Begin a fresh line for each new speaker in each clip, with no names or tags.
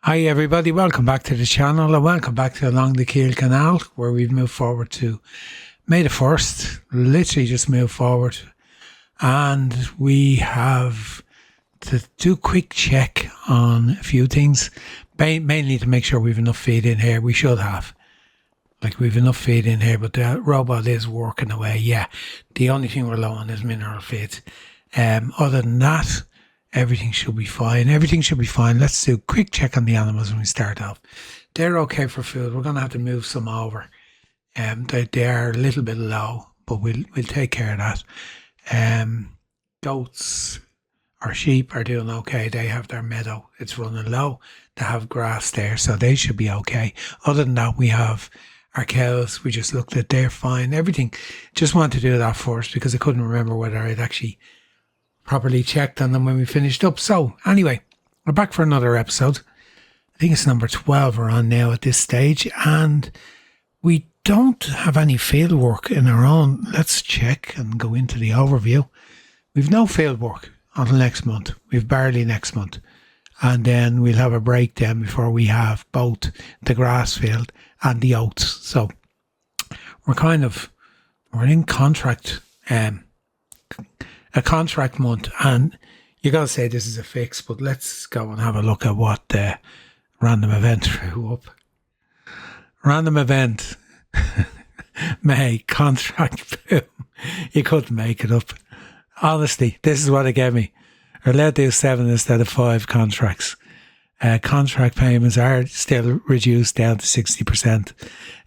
Hi everybody, welcome back to the channel and welcome back to Along the Kiel Canal, where we've moved forward to May the 1st, literally just moved forward, and we have to do a quick check on a few things, mainly to make sure we've enough feed in here. We should have, we've enough feed in here, but the robot is working away. Yeah, the only thing we're low on is mineral feed. Other than that, everything should be fine. Let's do a quick check on the animals when we start off. They're okay for food. We're going to have to move some over. They are a little bit low, but we'll take care of that. Goats or sheep are doing okay. They have their meadow. It's running low. They have grass there, so they should be okay. Other than that, we have our cows. We just looked at, they're fine. Everything. Just wanted to do that first because I couldn't remember whether I'd actually properly checked on them when we finished up. So anyway, we're back for another episode. I think it's number 12 we're on now at this stage, and we don't have any field work in our own. Let's check and go into the overview. We've no field work until next month. We've barely next month, and then we'll have a break then before we have both the grass field and the oats. So we're in contract a contract month, and you got to say this is a fix, but let's go and have a look at what the random event threw up. Random event May contract boom. You couldn't make it up. Honestly, this is what it gave me. We're allowed to do 7 instead of 5 contracts. Contract payments are still reduced down to 60%.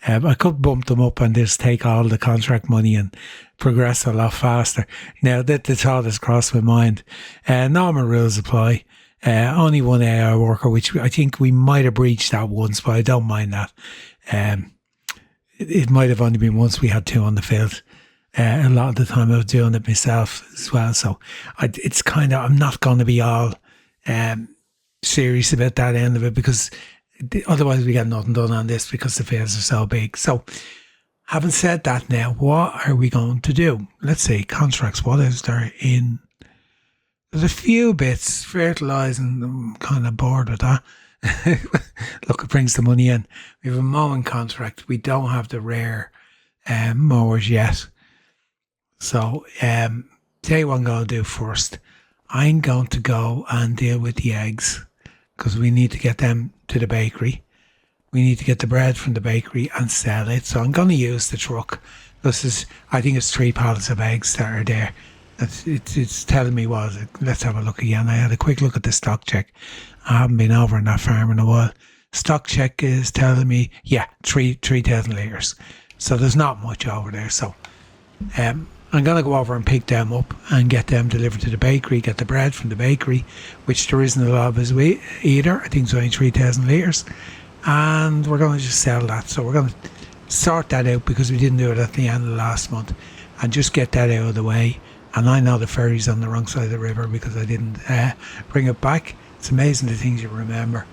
I could bump them up and just take all the contract money and progress a lot faster. Now, the thought has crossed my mind. Normal rules apply. Only 1 hour worker, which I think we might have breached that once, but I don't mind that. It might have only been once we had 2 on the field. A lot of the time I was doing it myself as well. So I'm not going to be all serious about that end of it, because otherwise we get nothing done on this because the fields are so big. So having said that, now what are we going to do? Let's see, contracts. What is there in? There's a few bits. Fertilising, I'm kind of bored with that. Look, it brings the money in. We have a mowing contract. We don't have the rare mowers yet. So tell you what I'm going to do first. I'm going to go and deal with the eggs, because we need to get them to the bakery. We need to get the bread from the bakery and sell it. So I'm going to use the truck. I think it's 3 pallets of eggs that are there. It's telling me what. Let's have a look again. I had a quick look at the stock check. I haven't been over on that farm in a while. Stock check is telling me, 3,000 litres. So there's not much over there. So I'm going to go over and pick them up and get them delivered to the bakery, get the bread from the bakery, which there isn't a lot of as we either. I think it's only 3,000 litres. And we're going to just sell that. So we're going to sort that out, because we didn't do it at the end of last month, and just get that out of the way. And I know the ferry's on the wrong side of the river because I didn't bring it back. It's amazing the things you remember,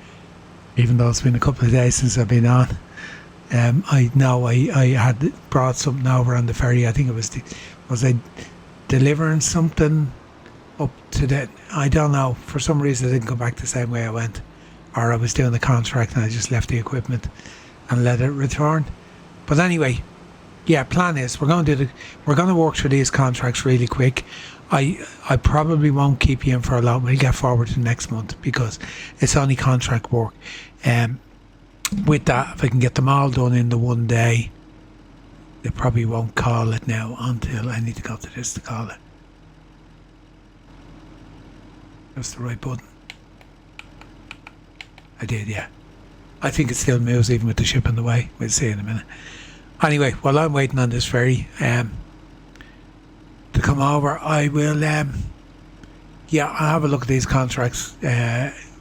even though it's been a couple of days since I've been on. I know I had brought something over on the ferry. I think it was I delivering something up to that? I don't know. For some reason I didn't go back the same way I went. Or I was doing the contract and I just left the equipment and let it return. But anyway, plan is we're going to work through these contracts really quick. I probably won't keep you in for a lot. We'll get forward to next month because it's only contract work. With that, if I can get them all done in the 1 day, they probably won't call it now until I need to go to this to call it. That's the right button. I did, yeah. I think it still moves even with the ship in the way. We'll see in a minute. Anyway, while I'm waiting on this ferry to come over, I will I'll have a look at these contracts.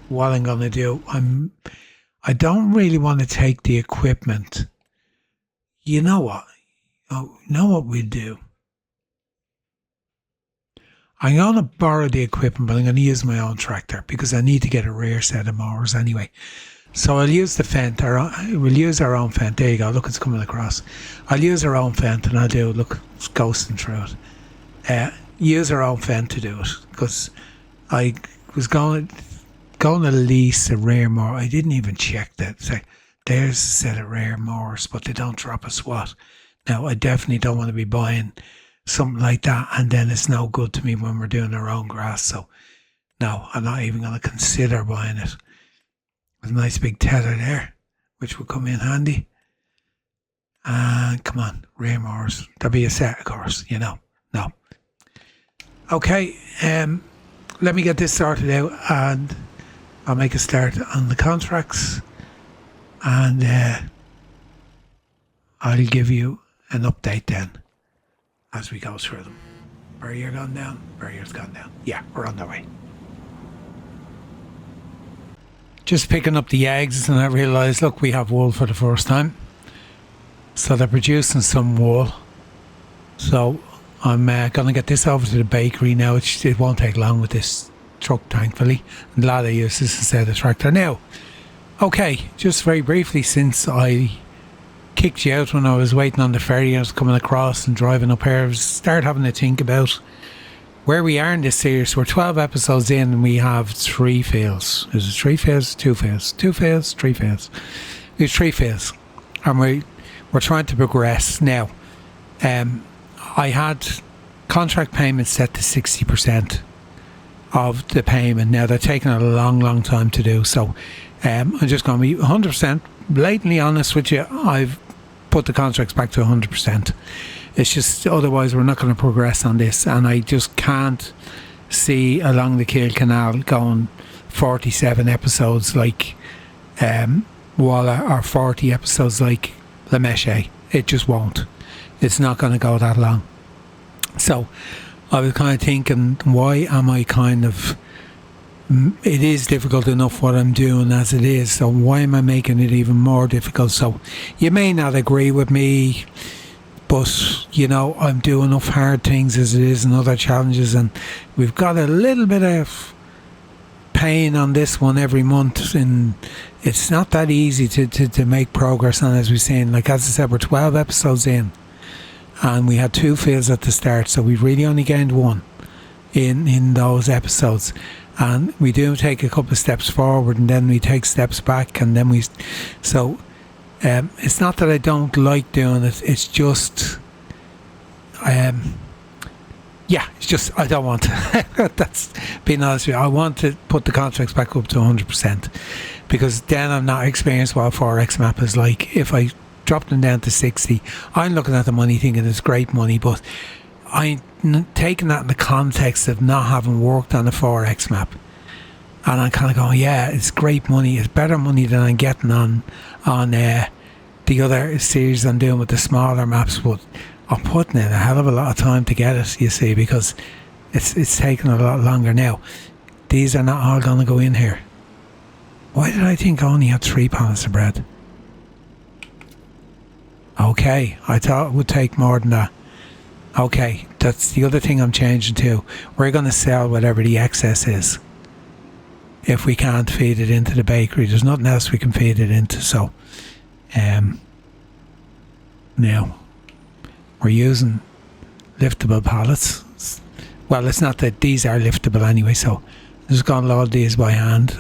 What I'm going to do, I don't really want to take the equipment. You know what? Oh, you know what we'll do? I'm going to borrow the equipment, but I'm going to use my own tractor because I need to get a rear set of mowers anyway. So I'll use the Fendt. We'll use our own Fendt. There you go. Look, it's coming across. I'll use our own Fendt, and I'll do, look, it's ghosting through it. Use our own Fendt to do it, because I was going, going to lease a rear mower. I didn't even check that. So there's a set of rear mowers, but they don't drop a swat. Now, I definitely don't want to be buying something like that, and then it's no good to me when we're doing our own grass. So, no, I'm not even going to consider buying it. There's a nice big tether there, which will come in handy. And come on, rear mowers. There'll be a set, of course, No. Okay, let me get this sorted out, and I'll make a start on the contracts, and I'll give you an update then as we go through them. Barrier gone down, barrier's gone down. Yeah, we're on the way. Just picking up the eggs, and I realised, look, we have wool for the first time. So they're producing some wool. So I'm going to get this over to the bakery now. It won't take long with this truck, thankfully. And glad I use this instead of the tractor. Now, okay, just very briefly, since I kicked you out when I was waiting on the ferry, I was coming across and driving up here, I started having to think about where we are in this series. We're 12 episodes in and we have 3 fields. Is it 3 fields? 2 fields. 2 fields? 3 fields. We have 3 fields. And we're trying to progress. Now, I had contract payments set to 60% of the payment. Now, they're taking a long time to do. So, I'm just going to be 100% blatantly honest with you. I've put the contracts back to 100%. It's just, otherwise we're not going to progress on this, and I just can't see along the Kiel Canal going 47 episodes like Walla, or 40 episodes like La Meche. It just won't. It's not going to go that long. So I was kind of thinking, why am I it is difficult enough what I'm doing as it is, so why am I making it even more difficult? So you may not agree with me, but I'm doing enough hard things as it is and other challenges, and we've got a little bit of pain on this one every month, and it's not that easy to make progress on, as we're saying. Like, as I said, we're 12 episodes in, and we had 2 fields at the start, so we've really only gained 1 in those episodes. And we do take a couple of steps forward, and then we take steps back, and then it's not that I don't like doing it, it's just it's just I don't want to. That's being honest with you. I want to put the contracts back up to 100%, because then I'm not experienced what 4X map is like. If I drop them down to 60, I'm looking at the money thinking it's great money, but I'm taking that in the context of not having worked on a 4X map, and I'm kind of going, yeah, it's great money, it's better money than I'm getting on the other series I'm doing with the smaller maps, but I'm putting in a hell of a lot of time to get it, you see, because it's taking a lot longer. Now, these are not all going to go in here. Why did I think I only had 3 pounds of bread? Okay, I thought it would take more than that. Okay, that's the other thing I'm changing to. We're going to sell whatever the excess is. If we can't feed it into the bakery, there's nothing else we can feed it into. So, now we're using liftable pallets. Well, it's not that these are liftable anyway, so I'm just going to load these by hand.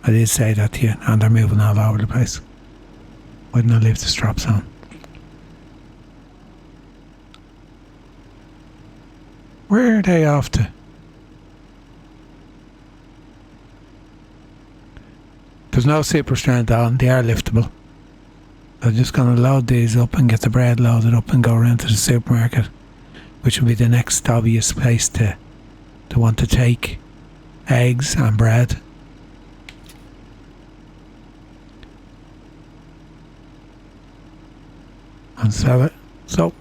I did say that to you, and they're moving all over the place. Why didn't I leave the straps on? Where are they off to? There's no super strength on, they are liftable. I'm just going to load these up and get the bread loaded up and go around to the supermarket, which will be the next obvious place to want to take eggs and bread. And sell it. So,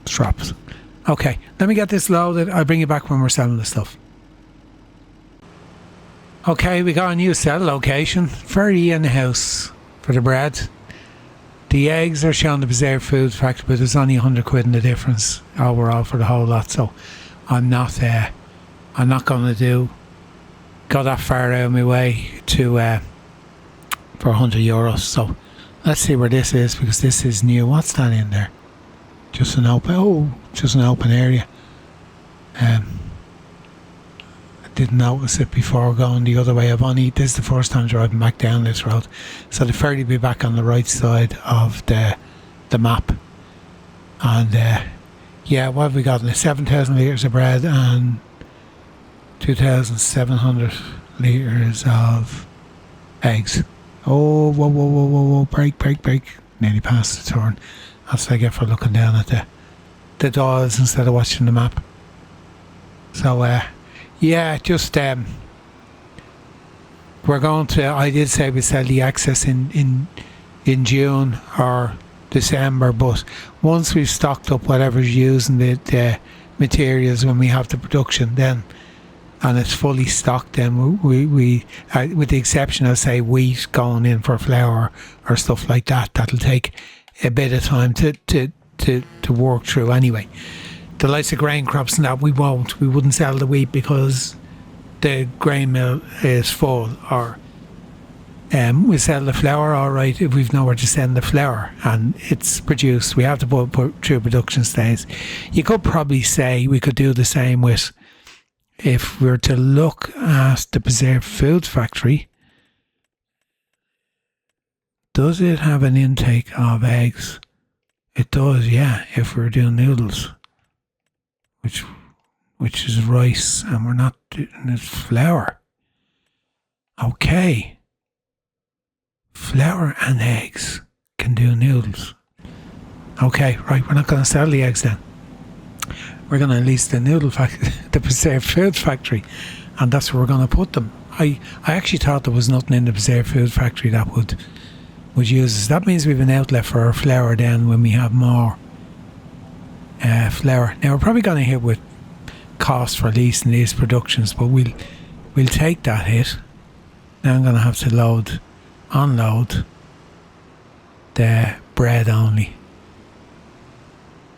straps. Okay, let me get this loaded. I'll bring you back when we're selling the stuff. Okay, we got a new sell location. Ferry in the house for the bread. The eggs are showing the preserved food factor, but there's only 100 quid in the difference overall for the whole lot. So I'm not going to go that far out of my way to for €100. So let's see where this is, because this is new. What's that in there? Just an open area. A didn't notice it before going the other way. This is the first time driving back down this road, so the ferry will be back on the right side of the map. And yeah, what have we got? 7,000 litres of bread and 2,700 litres of eggs. Oh, whoa, whoa, whoa, whoa, whoa, brake. Nearly past the turn. That's what I get for looking down at the dials instead of watching the map. So, yeah, just, we're going to, I did say we sell the excess in June or December, but once we've stocked up whatever's using the materials when we have the production, then, and it's fully stocked, then we with the exception of, say, wheat going in for flour or stuff like that, that'll take a bit of time to work through anyway. The likes of grain crops and that, we wouldn't sell the wheat because the grain mill is full, or we sell the flour all right if we've nowhere to send the flour and it's produced. We have to put through production stages. You could probably say we could do the same with, if we were to look at the preserved food factory, does it have an intake of eggs? It does, yeah, if we're doing noodles, which is rice, and we're not doing it flour. Okay. Flour and eggs can do noodles. Okay, right, we're not going to sell the eggs then. We're going to lease the the preserved food factory, and that's where we're going to put them. I actually thought there was nothing in the preserved food factory that would use us. That means we have an outlet for our flour then when we have more flour. Now we're probably going to hit with costs for leasing these productions, but we'll take that hit. Now I'm going to have to unload the bread only.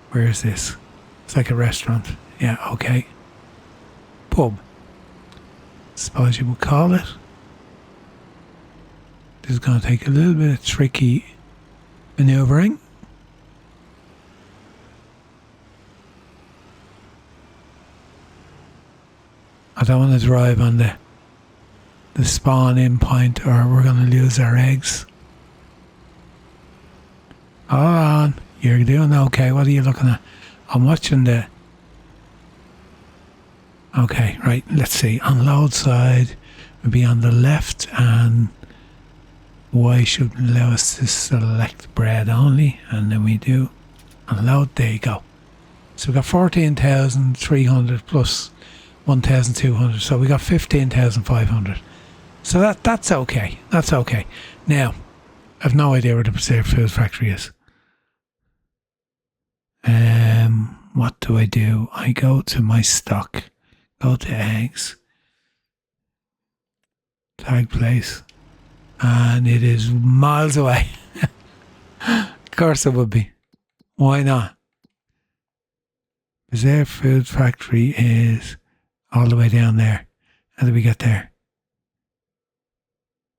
Where is this? It's like a restaurant. Yeah, okay. Pub, suppose you would call it. This is going to take a little bit of tricky manoeuvring. I don't want to drive on the spawn in point, or we're going to lose our eggs. Hold on, you're doing okay. What are you looking at? I'm watching the... Okay, right, let's see. Unload side will be on the left, and Y should allow us to select bread only, and then we do unload. There you go. So we got 14,300 plus 1,200, so we got 15,500. So that's okay. That's okay. Now, I've no idea where the preserved food factory is. What do? I go to my stock, go to eggs, tag place, and it is miles away. Of course it would be. Why not? Preserved food factory is all the way down there. How did we get there?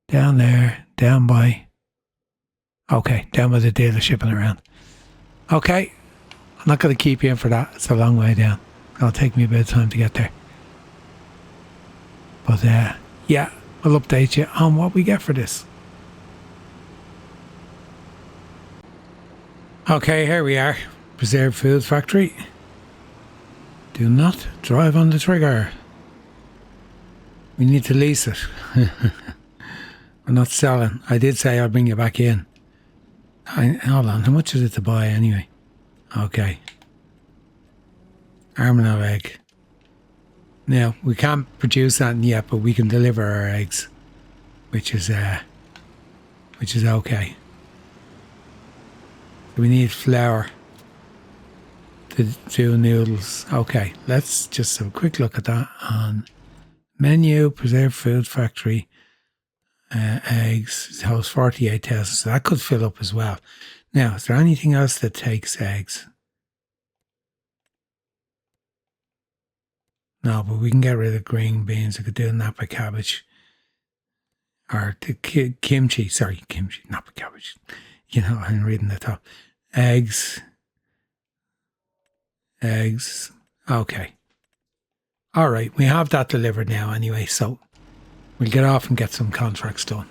Down there, down by... Okay, down by the dealership and around. Okay, I'm not going to keep you in for that. It's a long way down. It'll take me a bit of time to get there. But yeah, I'll update you on what we get for this. Okay, here we are. Preserved food factory. Do not drive on the trigger. We need to lease it. We're not selling. I did say I'll bring you back in. Hold on, how much is it to buy anyway? Okay. Armadillo egg. Now, we can't produce that yet, but we can deliver our eggs, which is okay. So we need flour to do noodles. Okay, let's just have a quick look at that on menu, preserved food factory, eggs, house 48,000, so that could fill up as well. Now, is there anything else that takes eggs? No, but we can get rid of green beans. I could do napa cabbage. Or the kimchi. Sorry, kimchi, napa cabbage. You know, I'm reading the top. Eggs. Okay. All right, we have that delivered now anyway, so we'll get off and get some contracts done.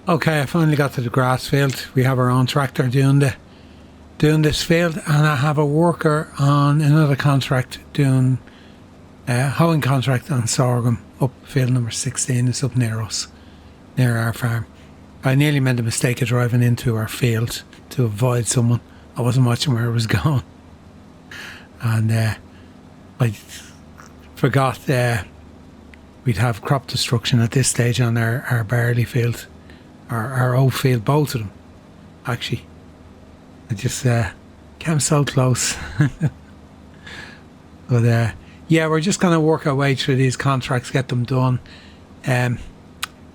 Okay, I finally got to the grass field. We have our own tractor doing this field, and I have a worker on another contract doing hoeing contract on sorghum up field number 16. It's up near us, near our farm. I nearly made the mistake of driving into our field to avoid someone. I wasn't watching where I was going, and I forgot we'd have crop destruction at this stage on our barley field, our oat field, both of them actually. I just came so close. But yeah, we're just going to work our way through these contracts, get them done. A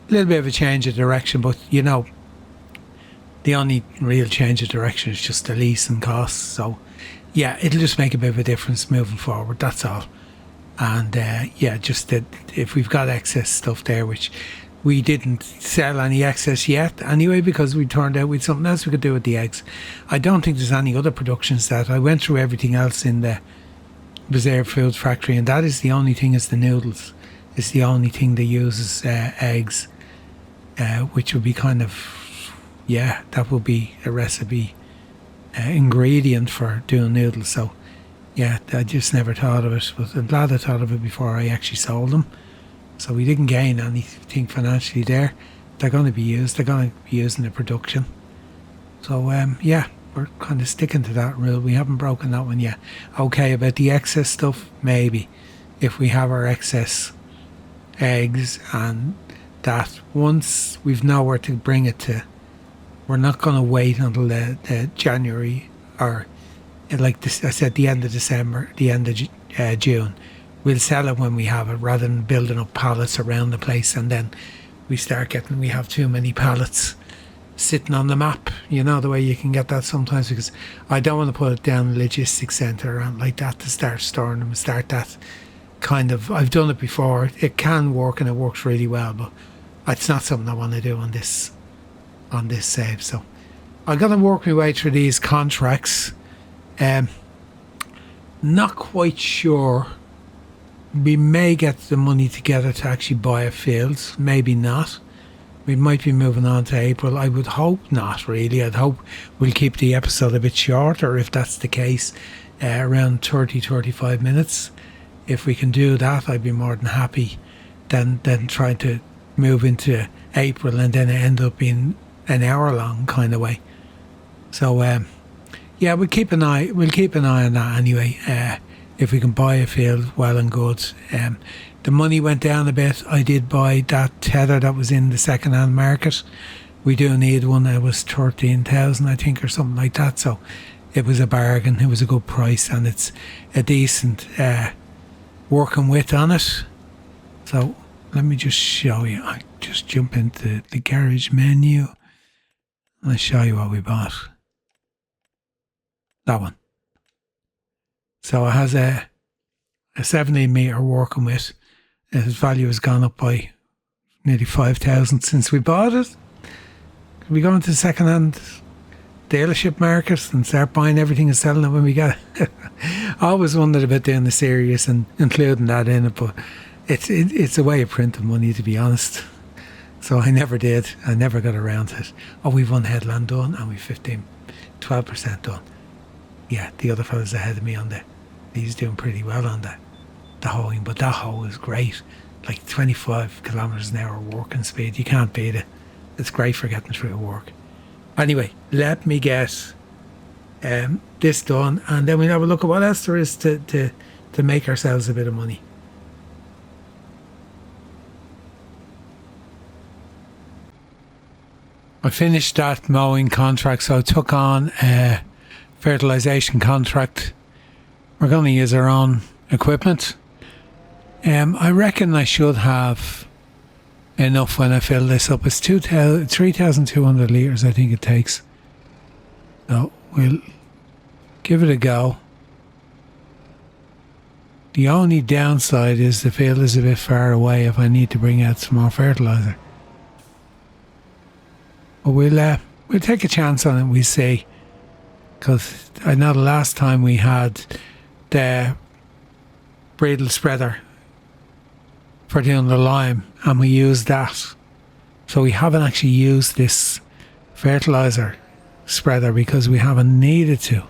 little bit of a change of direction, but you know, the only real change of direction is just the lease and costs. So yeah, it'll just make a bit of a difference moving forward, that's all. And yeah, just that if we've got excess stuff there, which we didn't sell any excess yet anyway, because we turned out with something else we could do with the eggs. I don't think there's any other productions that I went through everything else in the Reserve Foods factory, and that is the only thing is the noodles. It's the only thing that uses eggs, which would be kind of, yeah, that would be a recipe ingredient for doing noodles. So yeah, I just never thought of it, but I'm glad I thought of it before I actually sold them. So we didn't gain anything financially there. They're going to be used. They're going to be used in the production. So yeah, we're kind of sticking to that rule. We haven't broken that one yet. Okay, about the excess stuff, maybe. If we have our excess eggs and that, once we've nowhere to bring it to, we're not going to wait until the January or, like this, I said, the end of December, the end of June. We'll sell it when we have it, rather than building up pallets around the place, and then we have too many pallets sitting on the map. You know the way you can get that sometimes, because I don't want to put it down a logistics centre around like that to start storing them, start that kind of, I've done it before. It can work and it works really well, but it's not something I want to do on this save. So I'm going to work my way through these contracts. Not quite sure. We may get the money together to actually buy a field, maybe not. We might be moving on to April. I would hope not, really. I'd hope we'll keep the episode a bit shorter, if that's the case, around 30-35 minutes. If we can do that, I'd be more than happy than trying to move into April and then it end up being an hour long kind of way. So yeah, we'll keep an eye on that anyway. If we can buy a field, well and good. The money went down a bit. I did buy that tether that was in the second-hand market. We do need one that was 13,000, I think, or something like that. So it was a bargain. It was a good price, and it's a decent working width on it. So let me just show you. I just jump into the garage menu and I'll show you what we bought. That one. So it has a 17 metre working width. Its value has gone up by nearly 5,000 since we bought it. Can we go into the second hand dealership market and start buying everything and selling it when we get it? I always wondered about doing the series and including that in it, but it's a way of printing money, to be honest. So I never did. I never got around to it. Oh, we've one headland done and we've 12% done. Yeah, the other fella's ahead of me on that. He's doing pretty well on the hoeing, but that hoe is great. Like 25 kilometres an hour working speed. You can't beat it. It's great for getting through work. Anyway, let me get this done, and then we'll have a look at what else there is to make ourselves a bit of money. I finished that mowing contract, so I took on a fertilisation contract. We're going to use our own equipment. I reckon I should have enough when I fill this up. It's 3,200 litres, I think it takes. So we'll give it a go. The only downside is the field is a bit far away if I need to bring out some more fertiliser. But we'll take a chance on it, we'll see. Because I know the last time we had the bridle spreader for doing the lime, and we used that. So we haven't actually used this fertiliser spreader because we haven't needed to.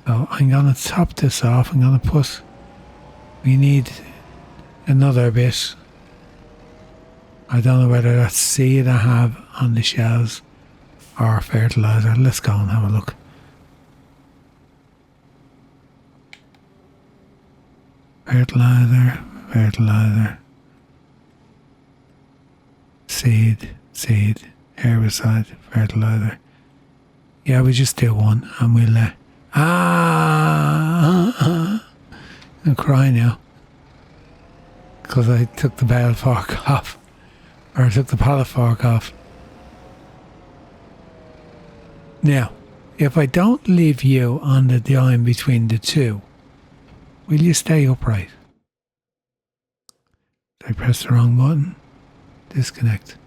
So I'm going to top this off. I'm going to put, we need another bit. I don't know whether that's seed I have on the shelves or fertiliser. Let's go and have a look. Fertiliser, seed, herbicide, fertiliser. Yeah, we just do one and we'll I'm crying now because I took the bale fork off, or I took the pallet fork off. Now, if I don't leave you on the dime between the two, will you stay upright? Did I press the wrong button? Disconnect.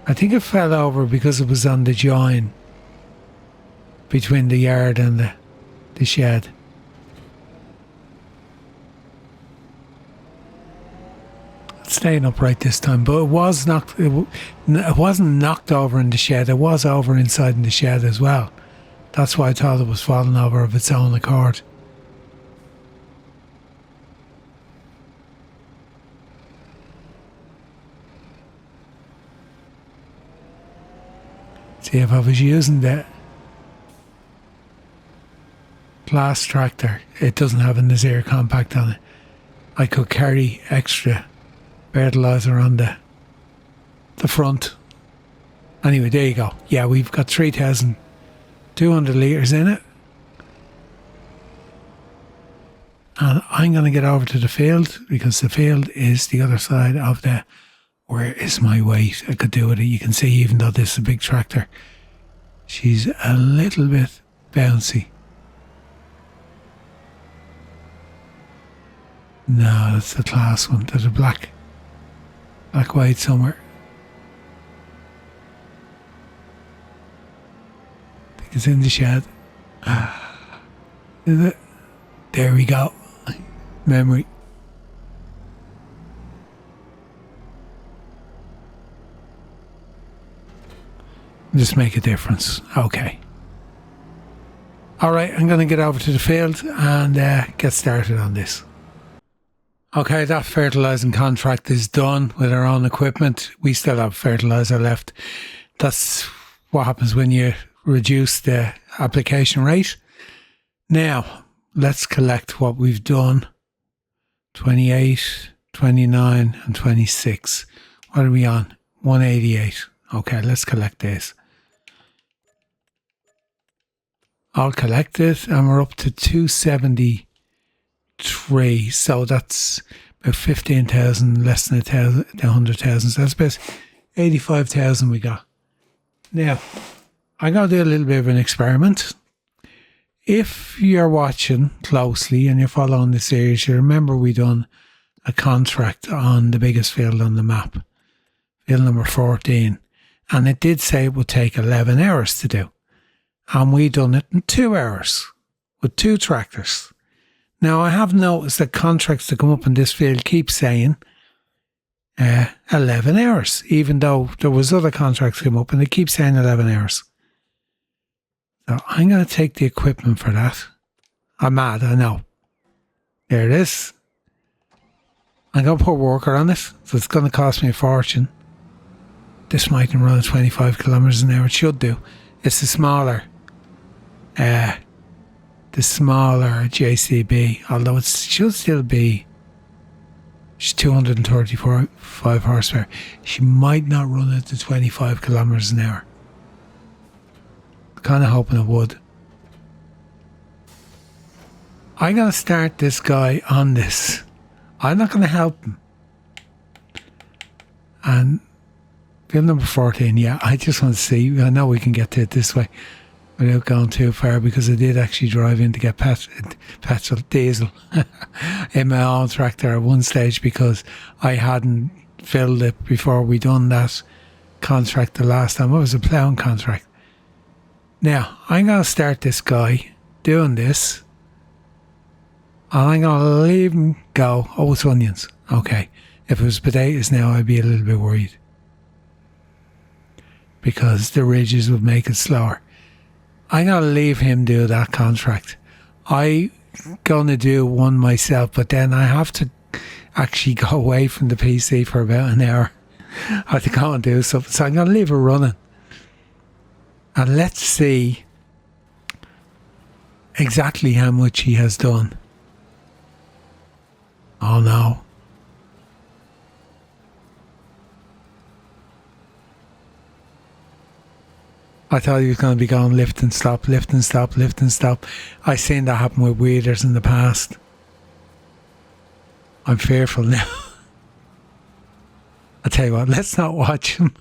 I think it fell over because it was on the join between the yard and the shed. It's staying upright this time, but it was knocked. It wasn't knocked over in the shed. It was over inside in the shed as well. That's why I thought it was falling over of its own accord. See, if I was using the glass tractor, it doesn't have a Nazir compact on it. I could carry extra fertiliser on the front. Anyway, there you go. Yeah, we've got 3,200 litres in it. And I'm going to get over to the field because the field is the other side of the... Where is my weight? I could do it. You can see, even though this is a big tractor, she's a little bit bouncy. No, that's the class one. There's a black weight somewhere. I think it's in the shed. Is it? There we go. Memory. Just make a difference. Okay. Alright, I'm going to get over to the field and get started on this. Okay, that fertilising contract is done with our own equipment. We still have fertiliser left. That's what happens when you reduce the application rate. Now, let's collect what we've done. 28, 29 and 26. What are we on? 188. Okay, let's collect this. I'll collect it and we're up to 273. So that's about 15,000, less than 100,000. So that's about 85,000 we got. Now, I'm going to do a little bit of an experiment. If you're watching closely and you're following the series, you remember we done a contract on the biggest field on the map, field number 14. And it did say it would take 11 hours to do. And we done it in 2 hours with 2 tractors. Now, I have noticed that contracts that come up in this field keep saying 11 hours, even though there was other contracts come up and they keep saying 11 hours. So I'm going to take the equipment for that. I'm mad, I know. There it is. I'm going to put a worker on it, so it's going to cost me a fortune. This mightn't run at 25 kilometres an hour. It should do. It's the smaller JCB, although it should still be 235 horsepower. She might not run it to 25 kilometres an hour. Kind of hoping it would. I'm going to start this guy on this. I'm not going to help him. And field number 14, yeah, I just want to see. I know we can get to it this way without going too far, because I did actually drive in to get petrol, diesel in my own tractor at one stage because I hadn't filled it before we done that contract the last time. What was a ploughing contract? Now, I'm going to start this guy doing this. And I'm going to leave him go. Oh, it's onions. Okay. If it was potatoes now, I'd be a little bit worried. Because the ridges would make it slower. I'm going to leave him do that contract. I'm going to do one myself, but then I have to actually go away from the PC for about an hour. I have to go and do something. So I'm going to leave it running. And let's see exactly how much he has done. Oh no. I thought he was going to be going lift and stop, lift and stop, lift and stop. I've seen that happen with weeders in the past. I'm fearful now. I'll tell you what, let's not watch him.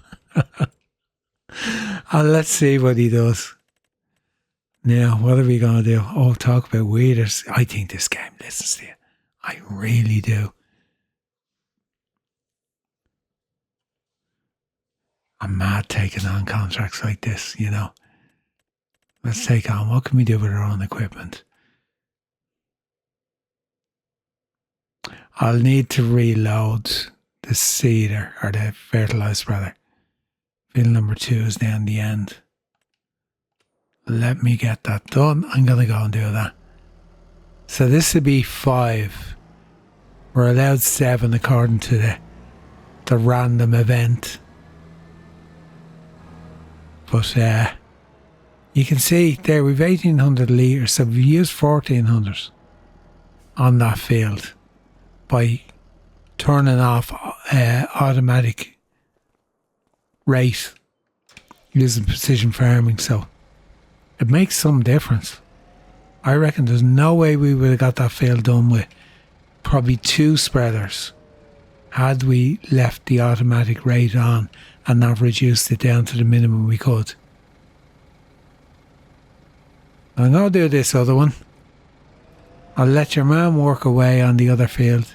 And let's see what he does. Now, what are we going to do? Oh, talk about weeders. I think this game listens to you. I really do. I'm mad taking on contracts like this, you know. Let's take on, what can we do with our own equipment? I'll need to reload the seeder, or the fertiliser rather. Field number 2 is down the end. Let me get that done. I'm going to go and do that. So this would be 5. We're allowed 7 according to the random event. But you can see there we've 1800 litres, so we've used 1400 on that field by turning off automatic rate using precision farming. So it makes some difference. I reckon there's no way we would have got that field done with probably 2 spreaders had we left the automatic rate on and not reduced it down to the minimum we could. I'm going to do this other one. I'll let your man work away on the other field.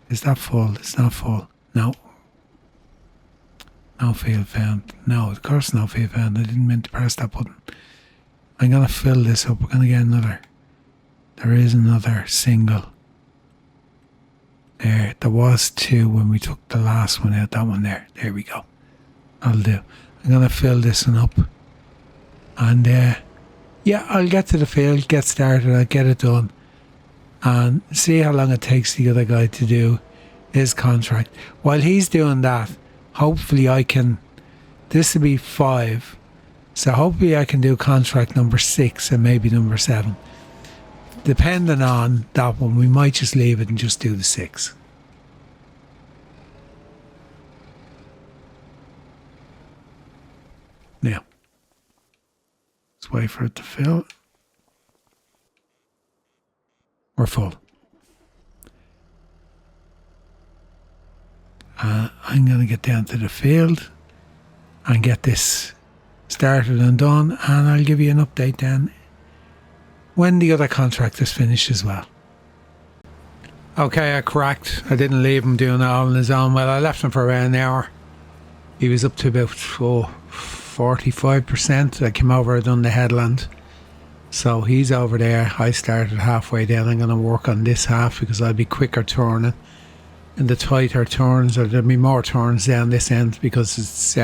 Is that full? It's not full. No. No field found. No, of course no field found. I didn't mean to press that button. I'm going to fill this up. We're going to get another. There is another single. There was 2 when we took the last one out. That one there. There we go. I'll do. I'm going to fill this one up. And yeah, I'll get to the field, get started, I'll get it done. And see how long it takes the other guy to do his contract. While he's doing that, hopefully I can, this will be 5. So hopefully I can do contract number 6 and maybe number 7. Depending on that one, we might just leave it and just do the 6. Now, let's wait for it to fill. We're full. I'm going to get down to the field and get this started and done, and I'll give you an update then when the other contract is finished as well. Okay, I cracked. I didn't leave him doing it all on his own. Well, I left him for around an hour. He was up to about 45%. I came over and done the headland. So he's over there. I started halfway down. I'm going to work on this half because I'll be quicker turning. In the tighter turns, or there'll be more turns down this end because it's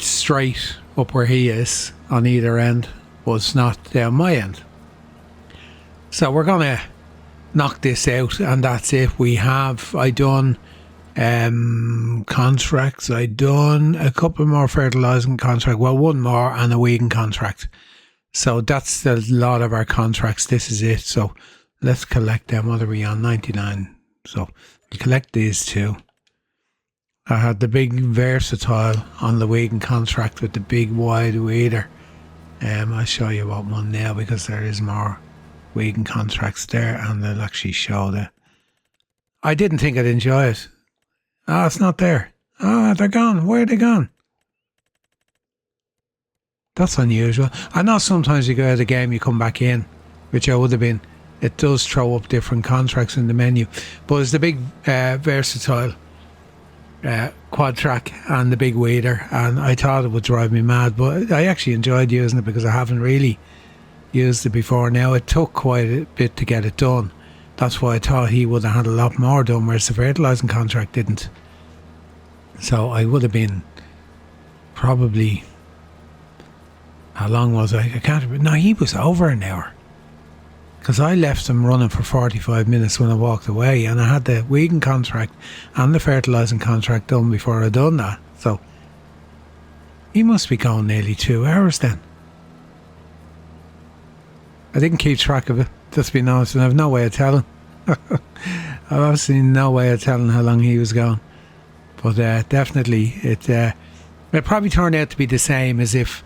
straight up where he is on either end, but it's not down my end. So we're going to knock this out and that's it. I done contracts. I done a couple more fertilising contract. Well, one more and a weeding contract. So that's a lot of our contracts. This is it. So let's collect them. What are we on? 99. So we collect these 2. I had the big versatile on the weeding contract with the big wide weeder. I'll show you what one now because there is more weeding contracts there and they'll actually show that. I didn't think I'd enjoy it. Oh, it's not there. Oh, they're gone. Where are they gone? That's unusual. I know sometimes you go out of the game, you come back in, which I would have been. It does throw up different contracts in the menu. But it's the big versatile. quad track and the big weeder, and I thought it would drive me mad, but I actually enjoyed using it because I haven't really used it before. Now, it took quite a bit to get it done. That's why I thought he would have had a lot more done, whereas the fertilising contract didn't. So I would have been probably, how long was I can't remember. No, he was over an hour, because I left him running for 45 minutes when I walked away, and I had the weeding contract and the fertilising contract done before I done that. So he must be going nearly 2 hours then. I didn't keep track of it, just being honest, and I have no way of telling. I've absolutely no way of telling how long he was going. But definitely, it probably turned out to be the same as if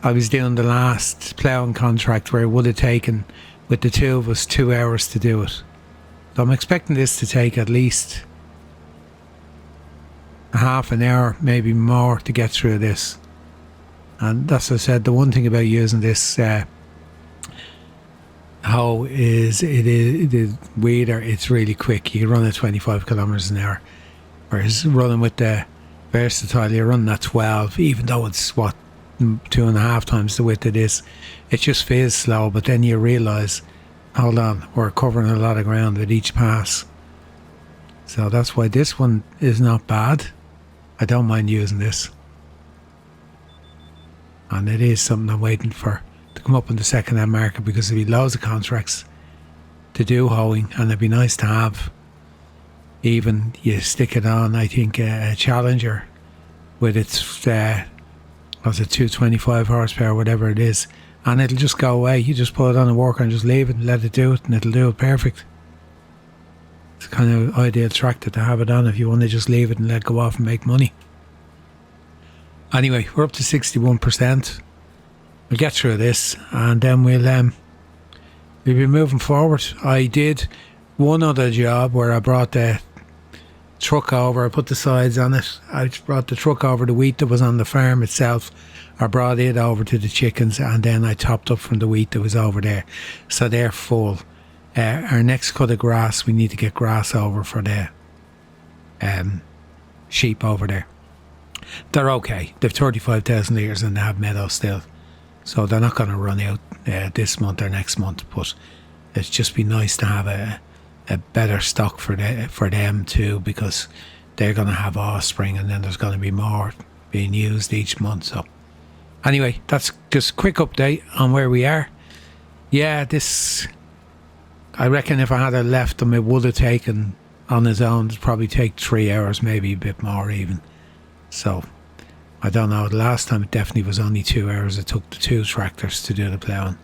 I was doing the last ploughing contract, where it would have taken, with the two of us, 2 hours to do it. So I'm expecting this to take at least a half an hour, maybe more, to get through this. And that's what I said, the one thing about using this hoe is the weeder, it's really quick. You can run at 25 kilometres an hour. Whereas running with the versatile, you're running at 12, even though it's 2.5 times the width it is. It just feels slow, but then you realise, hold on, we're covering a lot of ground with each pass. So that's why this one is not bad. I don't mind using this. And it is something I'm waiting for to come up in the second-hand market, because there'll be loads of contracts to do hoeing, and it'd be nice to have. Even you stick it on, I think, a Challenger with its, was it 225 horsepower, whatever it is, and it'll just go away. You just put it on a worker and just leave it and let it do it, and it'll do it perfect. It's kind of ideal tractor to have it on if you want to just leave it and let it go off and make money. Anyway, we're up to 61%. We'll get through this, and then we'll be moving forward. I did one other job where I brought the truck over. I put the sides on it. I brought the truck over the wheat that was on the farm itself. I brought it over to the chickens, and then I topped up from the wheat that was over there. So they're full. Our next cut of grass, we need to get grass over for the sheep over there. They're okay. They've 35,000 litres and they have meadow still. So they're not going to run out this month or next month, but it'd just be nice to have a better stock for them too, because they're going to have offspring, and then there's going to be more being used each month. So anyway, that's just a quick update on where we are. Yeah, this, I reckon if I had left him, it would have taken on his own, it'd probably take 3 hours, maybe a bit more even. So I don't know, the last time it definitely was only 2 hours. It took the two tractors to do the ploughing,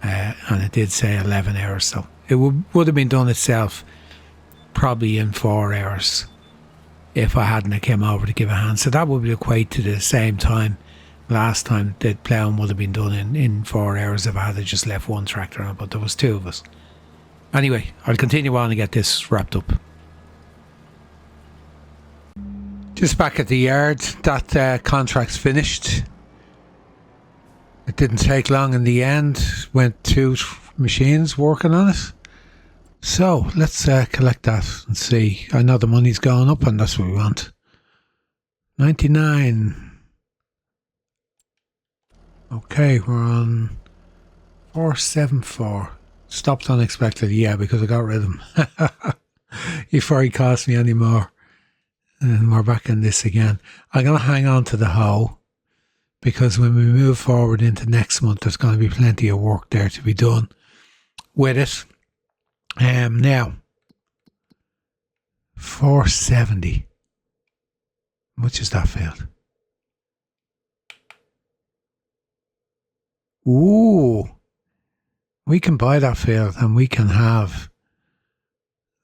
and it did say 11 hours, so it would have been done itself probably in 4 hours if I hadn't come over to give a hand. So that would equate to the same time last time. The ploughing would have been done in 4 hours if I had just left one tractor on, but there was two of us. Anyway, I'll continue on and get this wrapped up. Just back at the yard, that contract's finished. It didn't take long in the end. Went two machines working on it. So let's collect that and see. I know the money's going up, and that's what we want. 99. Okay, we're on 474. Stopped unexpectedly, yeah, because I got rid of him before he cost me any more. And we're back in this again. I'm going to hang on to the hoe, because when we move forward into next month, there's going to be plenty of work there to be done with it. Now, 470. How much is that field? Ooh, we can buy that field and we can have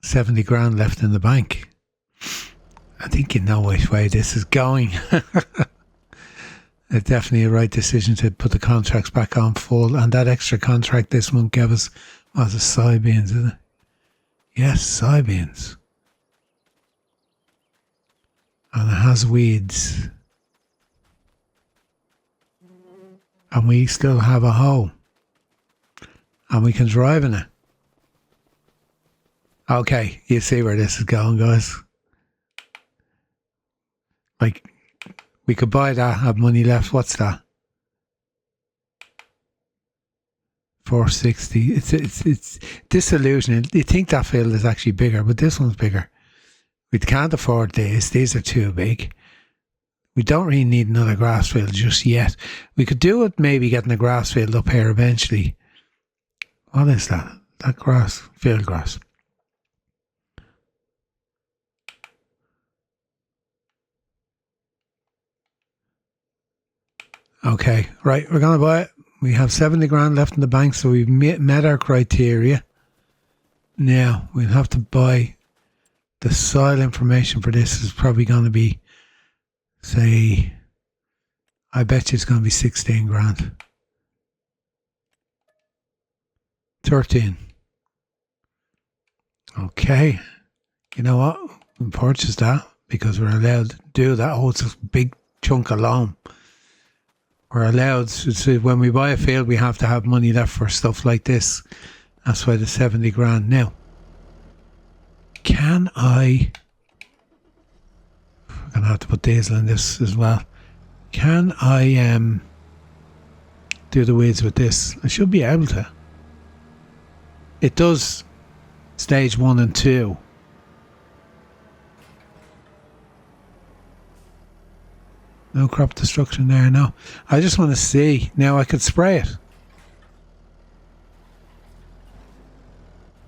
70 grand left in the bank. I think you know which way this is going. It's definitely a right decision to put the contracts back on full, and that extra contract this month gave us, was it soybeans, isn't it? Yes, soybeans. And it has weeds. And we still have a hoe. And we can drive in it. Okay, you see where this is going, guys. Like, we could buy that, have money left. What's that? 460. It's disillusioning. You think that field is actually bigger, but this one's bigger. We can't afford this. These are too big. We don't really need another grass field just yet. We could do it, maybe getting a grass field up here eventually. What is that? That grass? Field grass. Okay, right, we're going to buy it. We have 70 grand left in the bank, so we've met our criteria. Now, we'll have to buy the soil information for this. Is probably going to be, say, I bet you it's going to be 16 grand. 13. Okay. You know what? We purchase that because we're allowed to do that. Oh, it's a big chunk of loam. We're allowed to, when we buy a field, we have to have money left for stuff like this. That's why the 70 grand. Now, can I'm going to have to put diesel in this as well. Can I do the weeds with this? I should be able to. It does stage 1 and 2. No crop destruction there, no. I just want to see. Now I could spray it.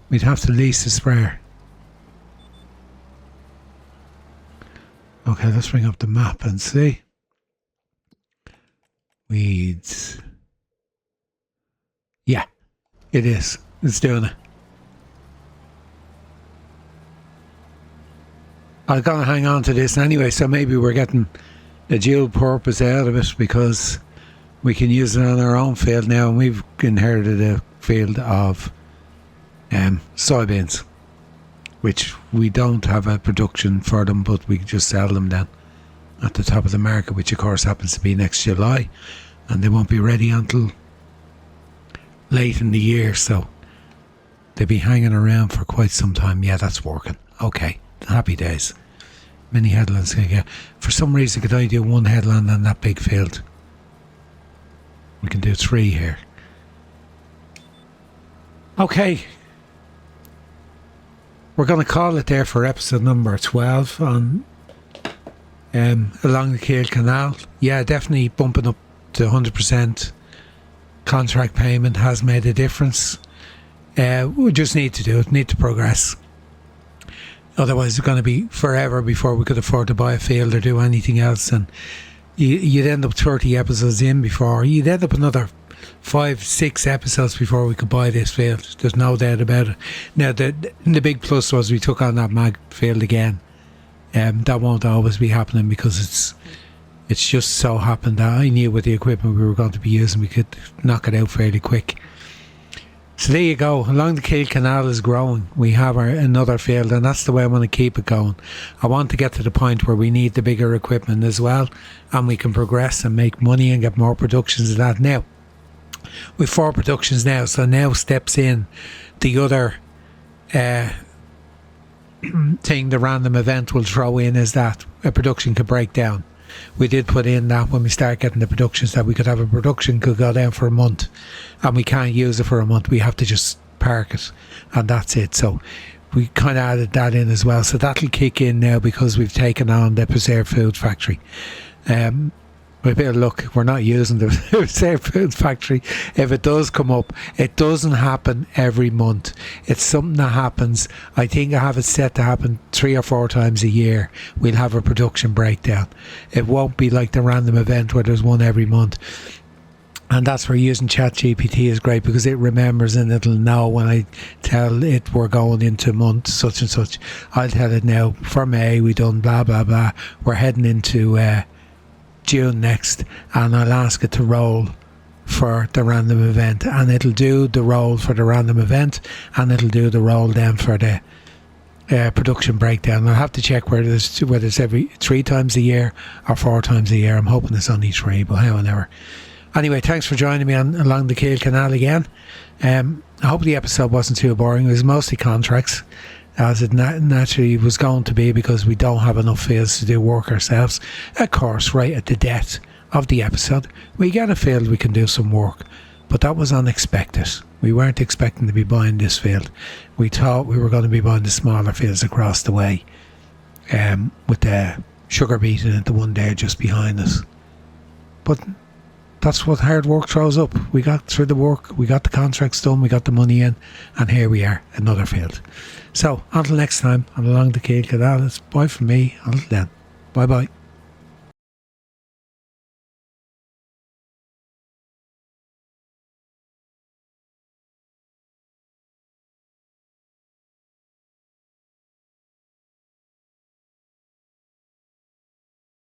We'd have to lease a sprayer. Okay, let's bring up the map and see. Weeds. Yeah, it is. It's doing it. I'm going to hang on to this anyway, so maybe we're getting a dual purpose out of it because we can use it on our own field now, and we've inherited a field of soybeans, which we don't have a production for them, but we just sell them then at the top of the market, which of course happens to be next July, and they won't be ready until late in the year, so they'll be hanging around for quite some time. Yeah, that's working. Okay, happy days. Many headlands can get. For some reason, could I do one headland on that big field? We can do 3 here. Okay. We're going to call it there for episode number 12 on along the Kiel Canal. Yeah, definitely bumping up to 100% contract payment has made a difference. We just need to do it, need to progress. Otherwise, it's going to be forever before we could afford to buy a field or do anything else. And you'd end up 30 episodes in before. You'd end up another 5-6 episodes before we could buy this field. There's no doubt about it. Now, the big plus was we took on that mag field again. That won't always be happening because it's just so happened that I knew with the equipment we were going to be using, we could knock it out fairly quick. So there you go. Along the Kiel Canal is growing. We have another field, and that's the way I want to keep it going. I want to get to the point where we need the bigger equipment as well, and we can progress and make money and get more productions of that. Now, we've 4 productions now, so now steps in the other thing the random event will throw in is that a production could break down. We did put in that when we start getting the productions that we could have a production could go down for a month and we can't use it for a month. We have to just park it and that's it. So we kind of added that in as well. So that'll kick in now because we've taken on the preserved food factory. With a bit of luck, we're not using the preserved food factory. If it does come up, it doesn't happen every month. It's something that happens. I think I have it set to happen 3 or 4 times a year. We'll have a production breakdown. It won't be like the random event where there's one every month. And that's where using ChatGPT is great because it remembers and it'll know when I tell it we're going into month such and such. I'll tell it now, for May we done blah blah blah. We're heading into June next, and I'll ask it to roll for the random event, and it'll do the roll for the random event, and it'll do the roll then for the production breakdown. I'll have to check whether it's every 3 times a year or 4 times a year. I'm hoping it's only 3, but however. Anyway, thanks for joining me along the Kiel Canal again. I hope the episode wasn't too boring. It was mostly contracts. as it naturally was going to be, because we don't have enough fields to do work ourselves. Of course, right at the death of the episode, we get a field we can do some work, but that was unexpected. We weren't expecting to be buying this field. We thought we were going to be buying the smaller fields across the way, with the sugar beet in it, the one there just behind us. But that's what hard work throws up. We got through the work, we got the contracts done, we got the money in, and here we are, another field. So until next time, and along the Kiel Canal, it's bye from me. Until then, bye bye.